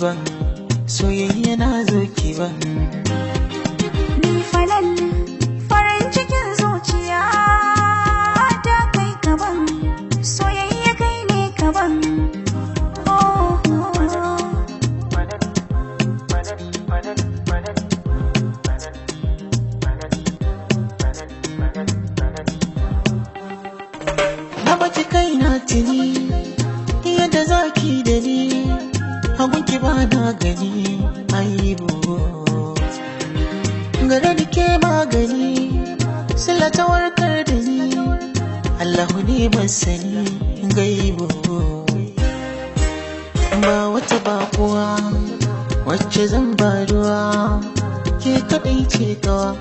kiban soyayya na zo kiban ni falal farin cikin zuciya ta kai kaban soyayya kai ne kaban na baki kai na tuni yadda zaki da ni hagunki ba na gani aibu gare da ke magani sila ta warkar da ni Allahu ne masani gaibu ba wata bakuwa wacce zan ba ruwa ke kaɗai ce kawa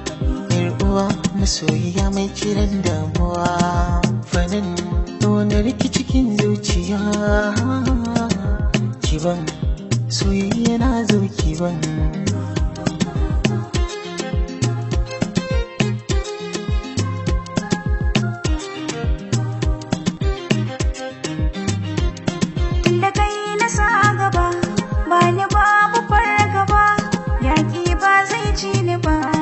uwa masoyiya mai kiran damuwa fanin wani riki cikin zuciya kiban soyayya na zo kiban tunda kai na sa gaba ba ni babu fargaba yaƙi ba zai ci ni ba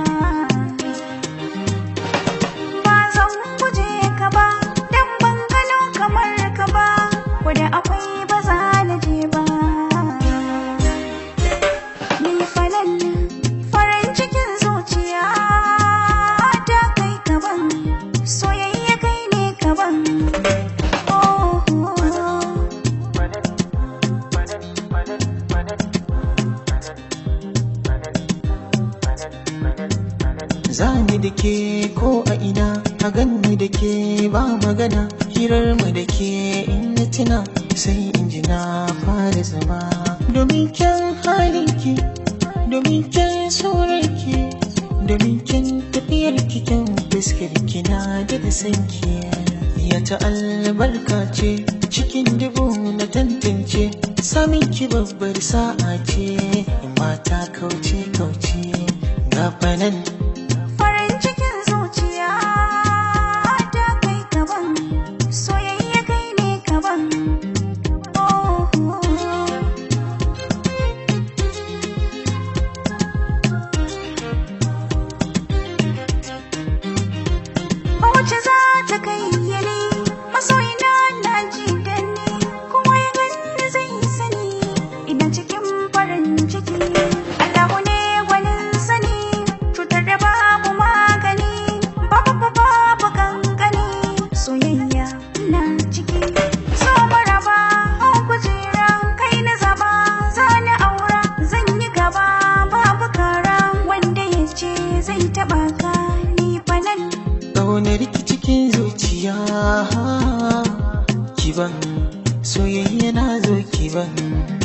da akwai ba za na je ba ni falal farin cikin zuciya ta kai kaban soyayya kai ne kaban zani da ke ko a ina a ganni da ke ba magana hirar mu da ke in na tuna sai in ji na fara zama domin kyan halinki domin kyan surarki domin kyan tafiyarki kyan fuskarki na da sanki ya ta albarka ce cikin dubu na tantance samin ki babbar sa'a ce mata kauce gafanan farin cikin zuciya ta kai kaban soyayya kai ne kaban wacce za ta kai yali masoyina na ji danni kuma ya gani zai sani idan cikin farin ciki Allahu ne gwanin sani cutar da babu magani babu kankani soyayya na ciki so maraba an kujera kai na zaba zani aura zan yi gaba babu kara wanda ya ce zai taba ka ni falal ƙaunar ki cikin zuciya kiban soyayya na zo kiban